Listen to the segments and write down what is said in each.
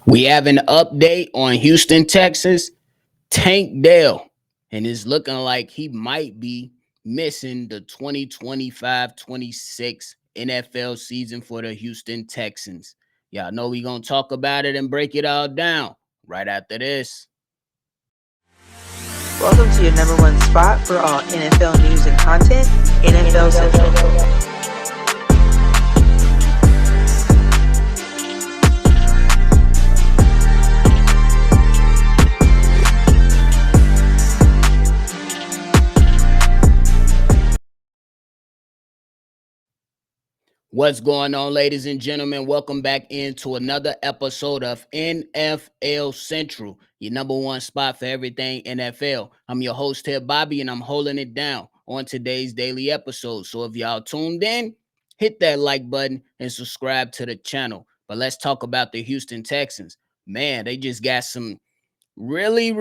We have an update on Houston, Texas, Tank Dell, and it's looking like he might be missing the 2025-26 NFL season for the Houston Texans. Y'all know we going to talk about it and break it all down right after this. Welcome to your number one spot for all NFL news and content, NFL Central. What's going on, ladies and gentlemen? Welcome back into another episode of NFL Central, your number one spot for everything NFL. I'm your host here, Bobby, and I'm holding it down on today's daily episode. So if y'all tuned in, hit that like button and subscribe to the channel. But let's talk about the Houston Texans. Man, they just got some really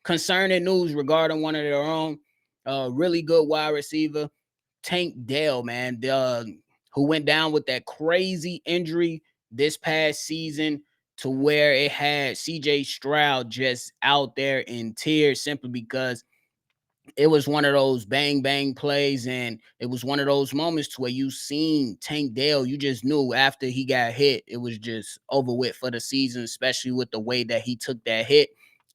concerning news regarding one of their own really good wide receiver, Tank Dell, man, who went down with that crazy injury this past season to where it had CJ Stroud just out there in tears simply because it was one of those bang bang plays, and it was one of those moments to where you seen Tank Dell, you just knew after he got hit, it was just over with for the season, especially with the way that he took that hit.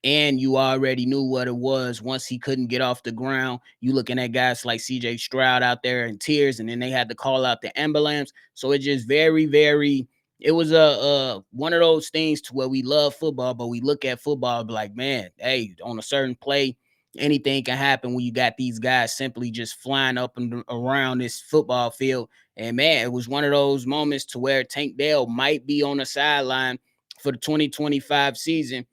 And you already knew what it was once he couldn't get off the ground. You looking at guys like CJ Stroud out there in tears, and then they had to call out the ambulance. So it just very it was a one of those things to where we love football, but we look at football like, man, hey, on a certain play, anything can happen when you got these guys simply just flying up and around this football field. And man, it was one of those moments to where Tank Dell might be on the sideline for the 2025 season,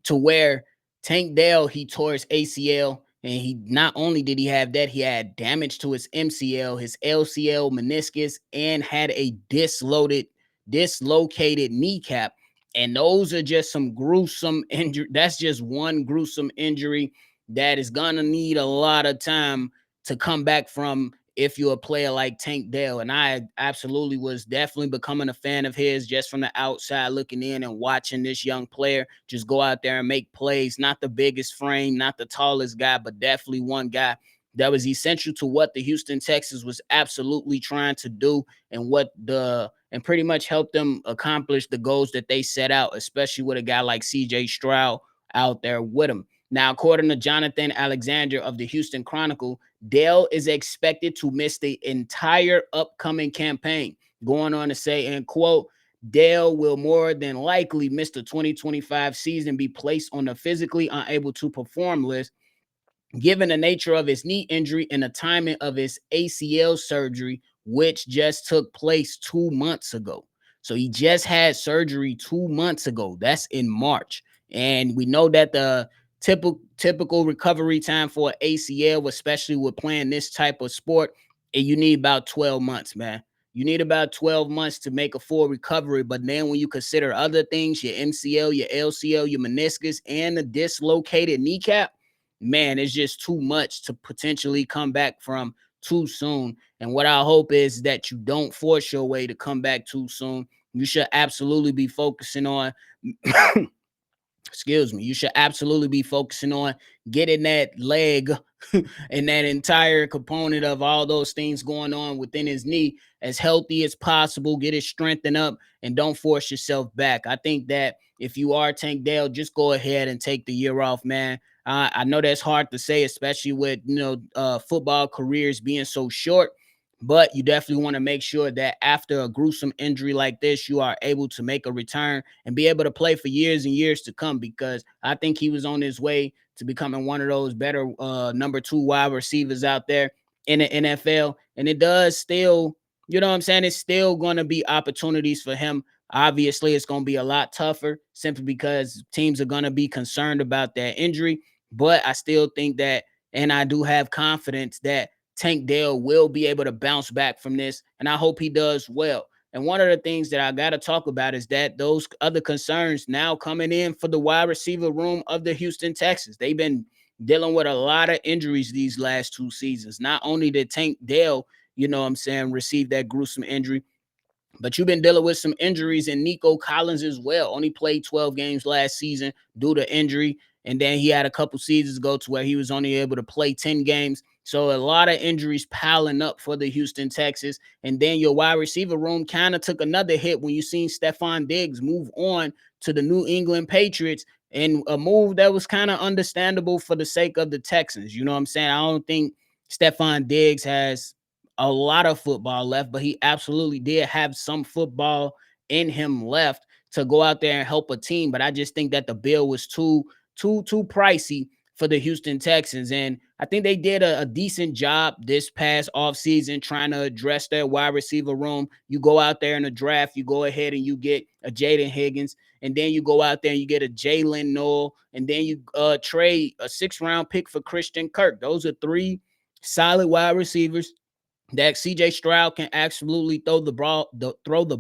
to where Tank Dell, he tore his ACL, and he not only did he have that, he had damage to his MCL, his LCL, meniscus, and had a dislocated kneecap. And those are just some gruesome injury. That's just one gruesome injury that is gonna need a lot of time to come back from if you're a player like Tank Dell. And I absolutely was definitely becoming a fan of his just from the outside looking in and watching this young player just go out there and make plays. Not the biggest frame, not the tallest guy, but definitely one guy that was essential to what the Houston Texans was absolutely trying to do, and pretty much helped them accomplish the goals that they set out, especially with a guy like CJ Stroud out there with him. Now, according to Jonathan Alexander of the Houston Chronicle, Dell is expected to miss the entire upcoming campaign, going on to say, and quote, Dell will more than likely miss the 2025 season, be placed on the physically unable to perform list, given the nature of his knee injury and the timing of his ACL surgery, which just took place 2 months ago. So he just had surgery 2 months ago. That's in March. And we know that the typical recovery time for an ACL, especially with playing this type of sport, and you need about 12 months, man. You need about 12 months to make a full recovery. But then when you consider other things, your MCL, your LCL, your meniscus, and the dislocated kneecap, man, it's just too much to potentially come back from too soon. And what I hope is that you don't force your way to come back too soon. You should absolutely be focusing on excuse me, you should absolutely be focusing on getting that leg and that entire component of all those things going on within his knee as healthy as possible. Get it strengthened up and don't force yourself back. I think that if you are Tank Dell, just go ahead and take the year off, man. I know that's hard to say, especially with football careers being so short. But you definitely want to make sure that after a gruesome injury like this, you are able to make a return and be able to play for years and years to come, because I think he was on his way to becoming one of those better number two wide receivers out there in the NFL. And it does still, you know what I'm saying? It's still going to be opportunities for him. Obviously, it's going to be a lot tougher simply because teams are going to be concerned about that injury. But I still think that, and I do have confidence that Tank Dell will be able to bounce back from this, and I hope he does well. And one of the things that I got to talk about is that those other concerns now coming in for the wide receiver room of the Houston Texans. They've been dealing with a lot of injuries these last two seasons. Not only did Tank Dell, you know what I'm saying, receive that gruesome injury, But you've been dealing with some injuries in Nico Collins as well. Only played 12 games last season due to injury. And then he had a couple seasons ago to where he was only able to play 10 games. So a lot of injuries piling up for the Houston Texans. And then your wide receiver room kind of took another hit when you seen Stephon Diggs move on to the New England Patriots, and a move that was kind of understandable for the sake of the Texans. You know what I'm saying? I don't think Stephon Diggs has a lot of football left, but he absolutely did have some football in him left to go out there and help a team. But I just think that the bill was too pricey for the Houston Texans. And I think they did a decent job this past offseason trying to address their wide receiver room. You go out there in the draft, you go ahead and you get a Jaden Higgins, and then you go out there and you get a Jalen Noel, and then you trade a 6th-round pick for Christian Kirk. Those are 3 solid wide receivers that CJ Stroud can absolutely throw the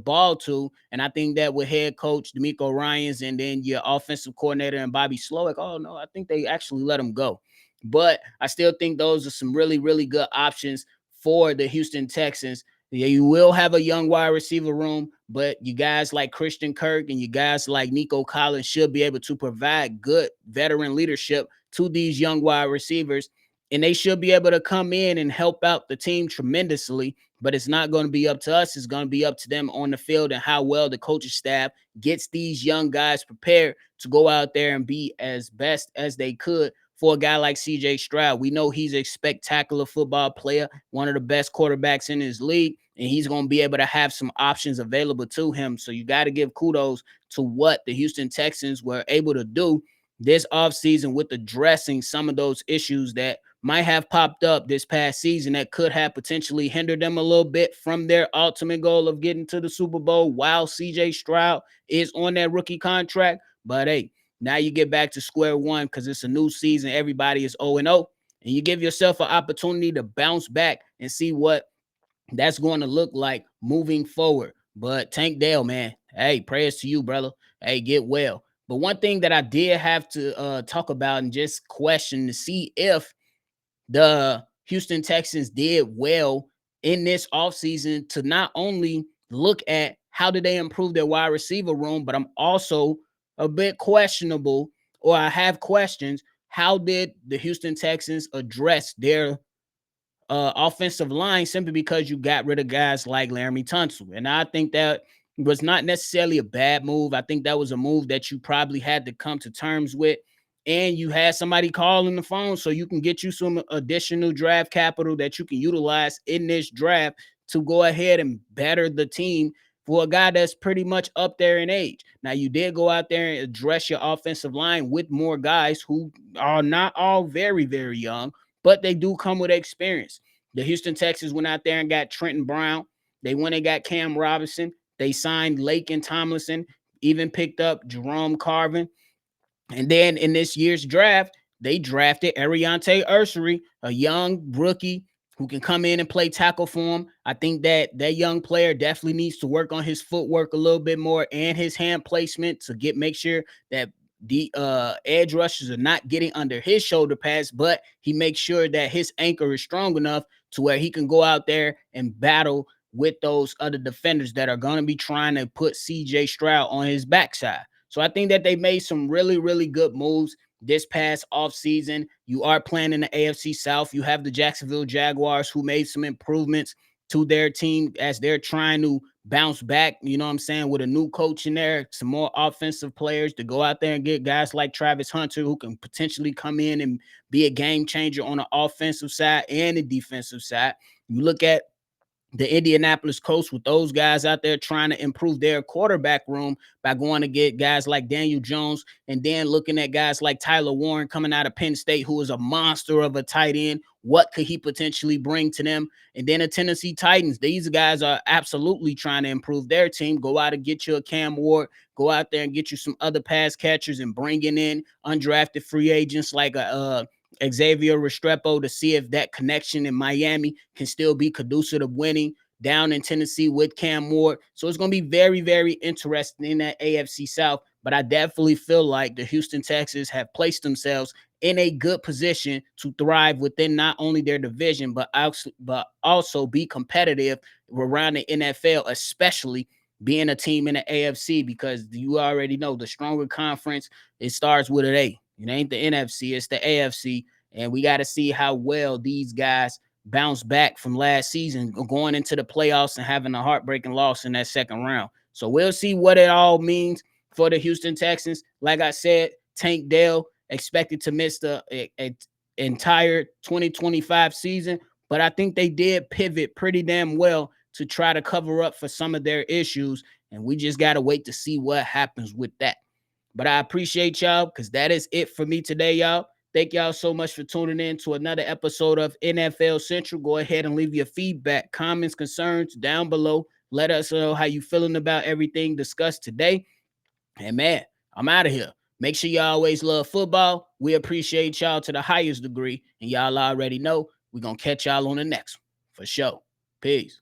ball to. And I think that with head coach D'Amico Ryans and then your offensive coordinator and Bobby Slowick, oh no, I think they actually let him go. But I still think those are some really, really good options for the Houston Texans. Yeah, you will have a young wide receiver room, but you guys like Christian Kirk and you guys like Nico Collins should be able to provide good veteran leadership to these young wide receivers, and they should be able to come in and help out the team tremendously. But it's not going to be up to us. It's going to be up to them on the field and how well the coaching staff gets these young guys prepared to go out there and be as best as they could for a guy like CJ Stroud. We know he's a spectacular football player, one of the best quarterbacks in his league, and he's going to be able to have some options available to him. So you got to give kudos to what the Houston Texans were able to do this offseason with addressing some of those issues that might have popped up this past season that could have potentially hindered them a little bit from their ultimate goal of getting to the Super Bowl while CJ Stroud is on that rookie contract. But hey, now you get back to square one because it's a new season. Everybody is 0-0, and you give yourself an opportunity to bounce back and see what that's going to look like moving forward. But Tank Dell, man, hey, prayers to you, brother. Hey, get well. But one thing that I did have to talk about and just question to see if the Houston Texans did well in this offseason to not only look at how did they improve their wide receiver room, but I'm also a bit questionable, or I have questions. How did the Houston Texans address their offensive line simply because you got rid of guys like Laramie Tunsil? And I think that was not necessarily a bad move. I think that was a move that you probably had to come to terms with. And you had somebody calling the phone so you can get you some additional draft capital that you can utilize in this draft to go ahead and better the team for a guy that's pretty much up there in age. Now, you did go out there and address your offensive line with more guys who are not all very, very young, but they do come with experience. The Houston Texans went out there and got Trenton Brown. They went and got Cam Robinson. They signed Lake and Tomlinson, even picked up Jerome Carvin. And then in this year's draft, they drafted Ariante Ursery, a young rookie who can come in and play tackle for him. I think that that young player definitely needs to work on his footwork a little bit more and his hand placement to make sure that the edge rushers are not getting under his shoulder pads, but he makes sure that his anchor is strong enough to where he can go out there and battle with those other defenders that are going to be trying to put CJ Stroud on his backside. So I think that they made some really, really good moves this past offseason. You are playing in the AFC South. You have the Jacksonville Jaguars who made some improvements to their team as they're trying to bounce back, you know what I'm saying, with a new coach in there, some more offensive players to go out there and get guys like Travis Hunter who can potentially come in and be a game changer on the offensive side and the defensive side. You look at the Indianapolis Colts with those guys out there trying to improve their quarterback room by going to get guys like Daniel Jones, and then looking at guys like Tyler Warren coming out of Penn State, who is a monster of a tight end. What could he potentially bring to them? And then the Tennessee Titans. These guys are absolutely trying to improve their team. Go out and get you a Cam Ward. Go out there and get you some other pass catchers and bringing in undrafted free agents like Xavier Restrepo to see if that connection in Miami can still be conducive to winning down in Tennessee with Cam Ward. So it's going to be very, very interesting in that AFC South. But I definitely feel like the Houston Texans have placed themselves in a good position to thrive within not only their division, but also be competitive around the NFL, especially being a team in the AFC, because you already know the stronger conference, it starts with an A. It ain't the NFC, it's the AFC. And we got to see how well these guys bounce back from last season, going into the playoffs and having a heartbreaking loss in that second round. So we'll see what it all means for the Houston Texans. Like I said, Tank Dell expected to miss the entire 2025 season, but I think they did pivot pretty damn well to try to cover up for some of their issues. And we just got to wait to see what happens with that. But I appreciate y'all, because that is it for me today, y'all. Thank y'all so much for tuning in to another episode of NFL Central. Go ahead and leave your feedback, comments, concerns down below. Let us know how you feeling about everything discussed today. And man, I'm out of here. Make sure you always love football. We appreciate y'all to the highest degree. And y'all already know we're going to catch y'all on the next one. For sure. Peace.